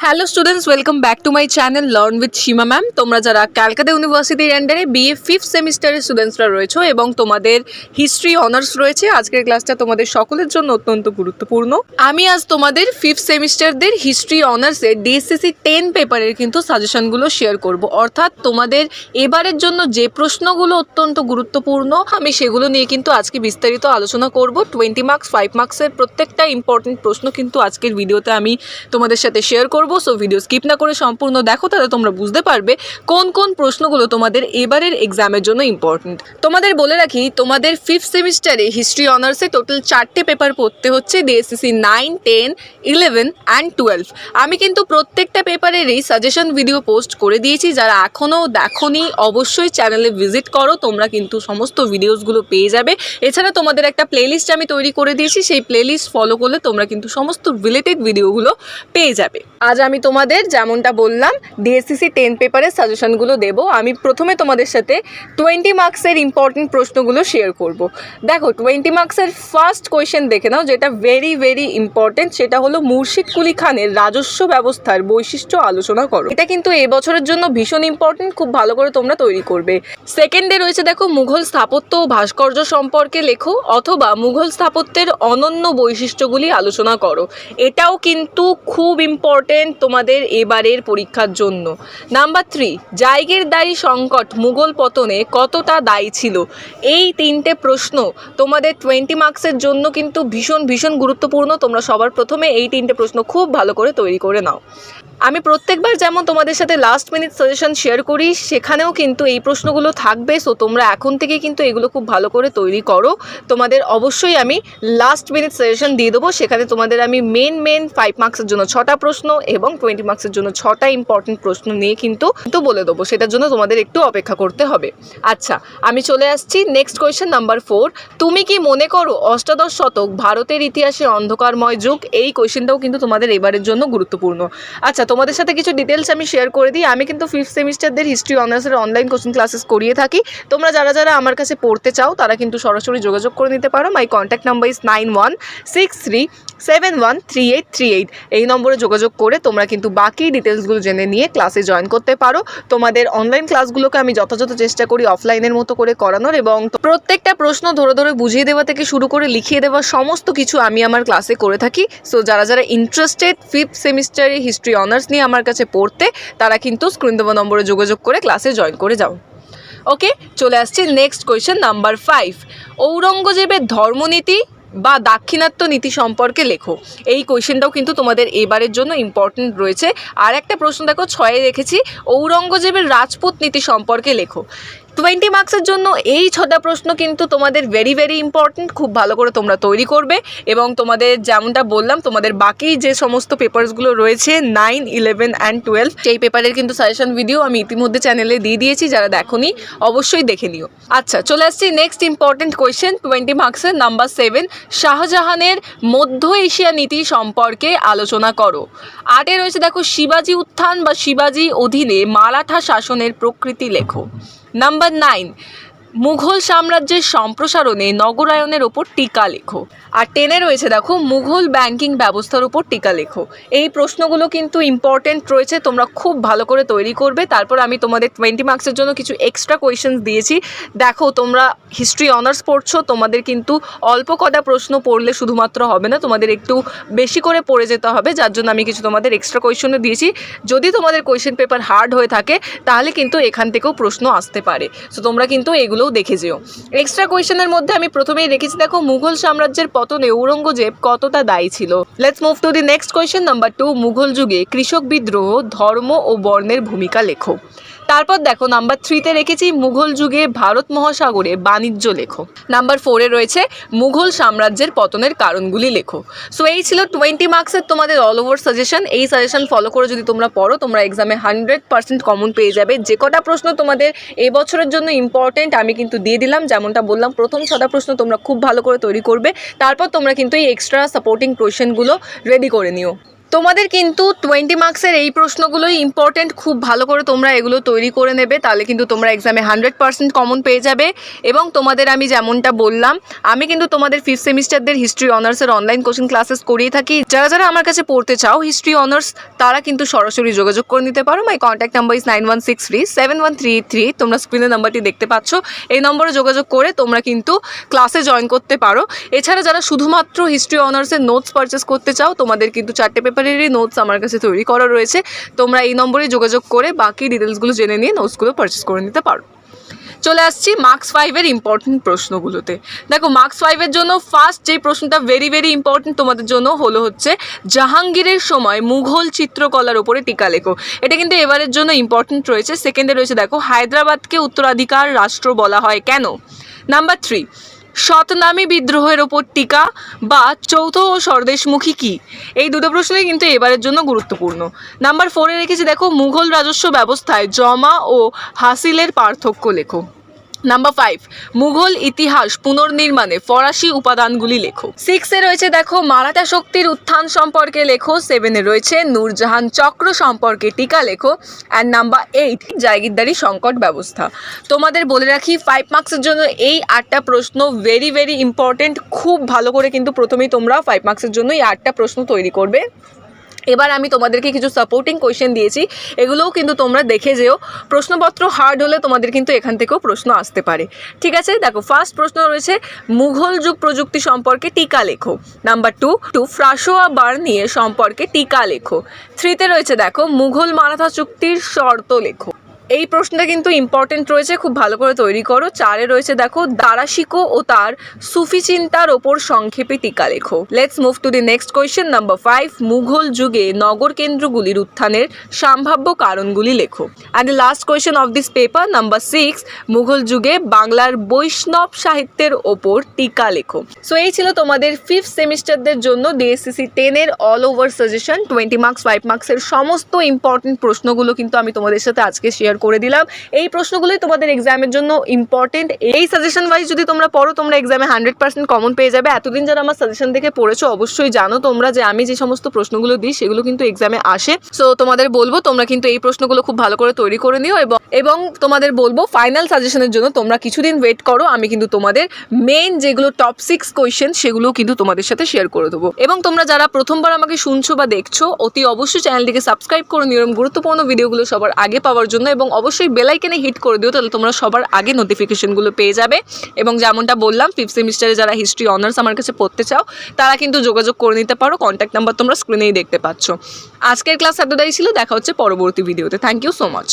Hello students, welcome back to my channel learn with Seema ma'am. তোমরা যারা ক্যালকাটা ইউনিভার্সিটির আন্ডারে বিএ ফিফথ সেমিস্টারের স্টুডেন্টসরা রয়েছে এবং তোমাদের হিস্ট্রি অনার্স রয়েছে, আজকের ক্লাসটা তোমাদের সকলের জন্য অত্যন্ত গুরুত্বপূর্ণ। আমি আজ তোমাদের ফিফথ সেমিস্টারদের হিস্ট্রি অনার্সের ডিএসসিসি 10 পেপারের কিন্তু সাজেশনগুলো শেয়ার করব। অর্থাৎ তোমাদের এবারের জন্য যে প্রশ্নগুলো অত্যন্ত গুরুত্বপূর্ণ আমি সেগুলো নিয়ে কিন্তু আজকে বিস্তারিত আলোচনা করব। 20 মার্কস 5 মার্কসের প্রত্যেকটা ইম্পর্টেন্ট প্রশ্ন কিন্তু আজকের ভিডিওতে আমি তোমাদের সাথে শেয়ার করব। সো ভিডিও স্কিপ না করে সম্পূর্ণ দেখো, তাহলে তোমরা বুঝতে পারবে কোন কোন প্রশ্নগুলো তোমাদের এবারের এক্সামের জন্য ইম্পর্টেন্ট। তোমাদের বলে রাখি, তোমাদের ফিফথ সেমিস্টারে হিস্ট্রি অনার্সে টোটাল 4টে পেপার পড়তে হচ্ছে, ডিএসসিসি 9, 10, 11 অ্যান্ড 12। আমি কিন্তু প্রত্যেকটা পেপারেরই সাজেশন ভিডিও পোস্ট করে দিয়েছি। যারা এখনও দেখোনি অবশ্যই চ্যানেলে ভিজিট করো, তোমরা কিন্তু সমস্ত ভিডিওসগুলো পেয়ে যাবে। এছাড়া তোমাদের একটা প্লেলিস্ট আমি তৈরি করে দিয়েছি, সেই প্লেলিস্ট ফলো করলে তোমরা কিন্তু সমস্ত রিলেটেড ভিডিওগুলো পেয়ে যাবে। আজ আমি তোমাদের যেমনটা বললাম ডিএসসিসি 10 পেপারের সাজেশনগুলো দেব। আমি প্রথমে তোমাদের সাথে 20 মার্কসের ইম্পর্টেন্ট প্রশ্নগুলো শেয়ার করব। দেখো 20 মার্কসের ফার্স্ট কোয়েশ্চেন দেখে নাও, যেটা ভেরি ভেরি ইম্পর্টেন্ট। সেটা হলো মুর্শিদ কুলি খানের রাজস্ব ব্যবস্থার বৈশিষ্ট্য আলোচনা করো। এটা কিন্তু এবছরের জন্য ভীষণ ইম্পর্টেন্ট, খুব ভালো করে তোমরা তৈরি করবে। সেকেন্ডে রয়েছে দেখো, মুঘল স্থাপত্য ও ভাস্কর্য সম্পর্কে লেখো অথবা মুঘল স্থাপত্যের অনন্য বৈশিষ্ট্যগুলি আলোচনা করো। এটাও কিন্তু খুব ইম্পর্টেন্ট তোমাদের এবারের পরীক্ষার জন্য। নাম্বার 3, জায়গিরদারি সংকট মুঘল পতনে কতটা দায়ী ছিল। এই 3টে প্রশ্ন তোমাদের 20 মার্কসের জন্য কিন্তু ভীষণ ভীষণ গুরুত্বপূর্ণ। তোমরা সবার প্রথমে এই 3টে প্রশ্ন খুব ভালো করে তৈরি করে নাও। আমি প্রত্যেকবার যেমন তোমাদের সাথে লাস্ট মিনিট সাজেশন শেয়ার করি, সেখানেও কিন্তু এই প্রশ্নগুলো থাকবে। সো তোমরা এখন থেকে কিন্তু এগুলো খুব ভালো করে তৈরি করো। তোমাদের অবশ্যই আমি লাস্ট মিনিট সাজেশন দিয়ে দেবো, সেখানে তোমাদের আমি মেন 5 মার্কসের জন্য 6টা প্রশ্ন এবং 20 মার্কসের জন্য 6টা ইম্পর্টেন্ট প্রশ্ন নিয়ে কিন্তু বলে দেবো। সেটার জন্য তোমাদের একটু অপেক্ষা করতে হবে। আচ্ছা, আমি চলে আসছি নেক্সট কোয়েশ্চেন নাম্বার 4। তুমি কি মনে করো অষ্টাদশ শতক ভারতের ইতিহাসে অন্ধকারময় যুগ? এই কোয়েশ্চেনটাও কিন্তু তোমাদের এবারের জন্য গুরুত্বপূর্ণ। আচ্ছা, তোমাদের সাথে কিছু ডিটেলস আমি শেয়ার করে দিই। আমি কিন্তু ফিফথ সেমিস্টারদের হিস্ট্রি অনার্সের অনলাইন কোচিং ক্লাসেস করিয়ে থাকি। তোমরা যারা যারা আমার কাছে পড়তে চাও তারা কিন্তু সরাসরি যোগাযোগ করে নিতে পারো। মাই কন্ট্যাক্ট নাম্বার ইজ 9163713838। এই নম্বরে যোগাযোগ করে তোমরা কিন্তু বাকি ডিটেলসগুলো জেনে নিয়ে ক্লাসে জয়েন করতে পারো। তোমাদের অনলাইন ক্লাসগুলোকে আমি যথাযথ চেষ্টা করি অফলাইনের মতো করে করানোর, এবং প্রত্যেকটা প্রশ্ন ধরে ধরে বুঝিয়ে দেওয়া থেকে শুরু করে লিখিয়ে দেওয়া সমস্ত কিছু আমি আমার ক্লাসে করে থাকি। সো যারা যারা ইন্টারেস্টেড ফিফথ সেমিস্টারে হিস্ট্রি অনার্স নিয়ে আমার কাছে পড়তে, তারা কিন্তু স্ক্রিন দেওয়া নম্বরে যোগাযোগ করে ক্লাসে জয়েন করে যাও। ওকে, চলে আসছি নেক্সট কোয়েশ্চেন নাম্বার 5। ঔরঙ্গজেবের ধর্মনীতি বা দাক্ষিণাত্য নীতি সম্পর্কে লেখো। এই কোয়েশ্চেনটাও কিন্তু তোমাদের এবারের জন্য ইম্পর্টেন্ট রয়েছে। আর একটা প্রশ্ন দেখো 6-এ রেখেছি, ঔরঙ্গজেবের রাজপুত নীতি সম্পর্কে লেখো। 20 মার্কসের জন্য এই 6টা প্রশ্ন কিন্তু তোমাদের ভেরি ভেরি ইম্পর্টেন্ট, খুব ভালো করে তোমরা তৈরি করবে। এবং তোমাদের যেমনটা বললাম, তোমাদের বাকি যে সমস্ত পেপারসগুলো রয়েছে 9, 11 অ্যান্ড 12, সেই পেপারের কিন্তু সাজেশন ভিডিও আমি ইতিমধ্যে চ্যানেলে দিয়ে দিয়েছি। যারা দেখোনি অবশ্যই দেখে নিও। আচ্ছা, চলে আসছি নেক্সট ইম্পর্টেন্ট কোয়েশ্চেন 20 মার্কসের নাম্বার 7। শাহজাহানের মধ্য এশিয়া নীতি সম্পর্কে আলোচনা করো। 8-এ রয়েছে দেখো, শিবাজি উত্থান বা শিবাজি অধীনে মারাঠা শাসনের প্রকৃতি লেখো। নাম্বার 9, মুঘল সাম্রাজ্যের সম্প্রসারণে নগরায়নের ওপর টিকা লেখো। আর 10-এ রয়েছে দেখো, মুঘল ব্যাংকিং ব্যবস্থার উপর টিকা লেখো। এই প্রশ্নগুলো কিন্তু ইম্পর্টেন্ট রয়েছে, তোমরা খুব ভালো করে তৈরি করবে। তারপর আমি তোমাদের 20 মার্কসের জন্য কিছু এক্সট্রা কোয়েশ্চেন্স দিয়েছি। দেখো, তোমরা হিস্ট্রি অনার্স পড়ছো, তোমাদের কিন্তু অল্প কটা প্রশ্ন পড়লে শুধুমাত্র হবে না, তোমাদের একটু বেশি করে পড়ে যেতে হবে। যার জন্য আমি কিছু তোমাদের এক্সট্রা কোয়েশ্চেনও দিয়েছি। যদি তোমাদের কোয়েশ্চেন পেপার হার্ড হয়ে থাকে তাহলে কিন্তু এখান থেকেও প্রশ্ন আসতে পারে। সো তোমরা কিন্তু এগুলোও দেখে যেও। এক্সট্রা কোয়েশ্চেনের মধ্যে আমি প্রথমেই রেখেছি দেখো, মুঘল সাম্রাজ্যের পতনে ঔরঙ্গজেব কতটা দায়ী ছিল। Let's move to the next question number 2। Mughal যুগে কৃষক বিদ্রোহ, ধর্ম ও বর্ণের ভূমিকা লেখো। তারপর দেখো নাম্বার 3-তে রেখেছি, মুঘল যুগে ভারত মহাসাগরে বাণিজ্য লেখো। নাম্বার 4-এ রয়েছে, মুঘল সাম্রাজ্যের পতনের কারণগুলি লেখো। সো এই ছিল 20 মার্কসের তোমাদের অল ওভার সাজেশন। এই সাজেশন ফলো করে যদি তোমরা পড়ো, তোমরা এক্সামে 100% কমন পেয়ে যাবে। যে কটা প্রশ্ন তোমাদের এবছরের জন্য ইম্পর্টেন্ট আমি কিন্তু দিয়ে দিলাম। যেমনটা বললাম, প্রথম 6টা প্রশ্ন তোমরা খুব ভালো করে তৈরি করবে, তারপর তোমরা কিন্তু এই এক্সট্রা সাপোর্টিং কোয়েশ্চেনগুলো রেডি করে নিও। তোমাদের কিন্তু 20 মার্কসের এই প্রশ্নগুলোই ইম্পর্টেন্ট, খুব ভালো করে তোমরা এগুলো তৈরি করে নেবে, তাহলে কিন্তু তোমরা এক্সামে 100% কমন পেয়ে যাবে। এবং তোমাদের আমি যেমনটা বললাম, আমি কিন্তু তোমাদের 5th সেমিস্টারদের হিস্ট্রি অনার্সের অনলাইন কোচিং ক্লাসেস করিয়ে থাকি। যারা যারা আমার কাছে পড়তে চাও হিস্ট্রি অনার্স, তারা কিন্তু সরাসরি যোগাযোগ করে নিতে পারো। মাই কন্ট্যাক্ট নাম্বার ইজ 91637133। তোমরা স্ক্রিনে নাম্বারটি দেখতে পাচ্ছ, এই নম্বরে যোগাযোগ করে তোমরা কিন্তু ক্লাসে জয়েন করতে পারো। এছাড়া যারা শুধুমাত্র হিস্ট্রি অনার্সের নোটস পারচেস করতে চাও, তোমাদের কিন্তু 4টে পেপারেরই নোটস আমার কাছে তৈরি করা রয়েছে। তোমরা এই নম্বরে যোগাযোগ করে বাকি ডিটেলসগুলো জেনে নিয়ে নোটসগুলো পারচেস করে নিতে পারো। চলে আসছি মার্কস 5-এর ইম্পর্টেন্ট প্রশ্নগুলোতে। দেখো, মার্কস 5-এর জন্য ফার্স্ট যে প্রশ্নটা ভেরি ভেরি ইম্পর্টেন্ট তোমাদের জন্য হচ্ছে জাহাঙ্গীরের সময় মুঘল চিত্রকলার ওপরে টিকা লেখো। এটা কিন্তু এবারের জন্য ইম্পর্টেন্ট রয়েছে। সেকেন্ডে রয়েছে দেখো, হায়দ্রাবাদকে উত্তরাধিকার রাষ্ট্র বলা হয় কেন? নাম্বার 3, শতনামী বিদ্রোহের ওপর টিকা বা চৌথ ও স্বদেশমুখী কী? এই দুটো প্রশ্নই কিন্তু এবারের জন্য গুরুত্বপূর্ণ। নাম্বার 4-এ রেখেছি দেখো, মুঘল রাজস্ব ব্যবস্থায় জমা ও হাসিলের পার্থক্য লেখো। নাম্বার 5, মুঘল ইতিহাস পুনর্নির্মাণে ফরাসি উপাদানগুলি লেখো। 6-এ রয়েছে দেখো, মারাঠা শক্তির উত্থান সম্পর্কে লেখো। 7-এ রয়েছে নূরজাহান চক্র সম্পর্কে টিকা লেখো। অ্যান্ড নাম্বার 8, জাগিরদারি সংকট ব্যবস্থা। তোমাদের বলে রাখি, 5 মার্কসের জন্য এই 8টা প্রশ্ন ভেরি ভেরি ইম্পর্টেন্ট। খুব ভালো করে কিন্তু প্রথমেই তোমরা 5 মার্কসের জন্য এই 8টা প্রশ্ন তৈরি করবে। এবার আমি তোমাদেরকে কিছু সাপোর্টিং কোয়েশ্চেন দিয়েছি, এগুলোও কিন্তু তোমরা দেখে যেও। প্রশ্নপত্র হার্ড হলে তোমাদের কিন্তু এখান থেকেও প্রশ্ন আসতে পারে। ঠিক আছে, দেখো ফার্স্ট প্রশ্ন রয়েছে, মুঘল যুগ প্রযুক্তি সম্পর্কে টিকা লেখো। নাম্বার 2, ফ্রাসোয়া বার্নিয়ে সম্পর্কে টিকা লেখো। 3-তে রয়েছে দেখো, মুঘল মারাঠা চুক্তির শর্ত লেখো। এই প্রশ্নটা কিন্তু ইম্পর্টেন্ট রয়েছে, খুব ভালো করে তৈরি করো। 4-এ রয়েছে দেখো, দারাশিকো ও তার সুফি চিন্তার ওপর সংক্ষেপে টিকা লেখো। Let's move to the next question. Number 5, Mughal যুগে নগর কেন্দ্রগুলির উত্থানের সম্ভাব্য কারণগুলি লেখো। And the last question of this paper, number 6, Mughal যুগে বাংলার বৈষ্ণব সাহিত্যের ওপর টিকা লেখো। সো এই ছিল তোমাদের 5th সেমিস্টারদের জন্য ডিএসসিসি 10-এর অল ওভার সাজেশন। 20 মার্কস 5 মার্কসের সমস্ত ইম্পর্টেন্ট প্রশ্নগুলো কিন্তু আমি তোমাদের সাথে আজকে শেয়ার করে দিলাম। এই প্রশ্নগুলোই তোমাদের এক্সামের জন্য ইম্পর্টেন্ট। এই সাজেশন ওয়াইজ যদি তোমরা পড়ো, তোমরা এক্সামে 100% কমন পেয়ে যাবে। এতদিন যারা আমার সাজেশন দেখে পড়েছো, অবশ্যই জানো তোমরা যে আমি যে সমস্ত প্রশ্নগুলো দিই সেগুলো কিন্তু এক্সামে আসে। সো তোমাদের বলবো তোমরা কিন্তু এই প্রশ্নগুলো খুব ভালো করে তৈরি করে নিও। এবং তোমাদের বলবো ফাইনাল সাজেশনের জন্য তোমরা কিছুদিন ওয়েট করো। আমি কিন্তু তোমাদের মেইন যেগুলো টপ 6 কোয়েশ্চেন সেগুলো কিন্তু তোমাদের সাথে শেয়ার করে দেবো। এবং তোমরা যারা প্রথমবার আমাকে শুনছো বা দেখছো, অতি অবশ্যই চ্যানেলটিকে সাবস্ক্রাইব করে নিও এরকম গুরুত্বপূর্ণ ভিডিওগুলো সবার আগে পাওয়ার জন্য। এবং অবশ্যই বেল আইকনে হিট করে দিও, তাহলে তোমরা সবার আগে নোটিফিকেশনগুলো পেয়ে যাবে। এবং যেমনটা বললাম, 5th সেমিস্টারে যারা হিস্ট্রি অনার্স আমার কাছে পড়তে চাও, তারা কিন্তু যোগাযোগ করে নিতে পারো। কন্ট্যাক্ট নাম্বার তোমরা স্ক্রিনেই দেখতে পাচ্ছ। আজকের ক্লাস এতটাই ছিল, দেখা হচ্ছে পরবর্তী ভিডিওতে। Thank you so much.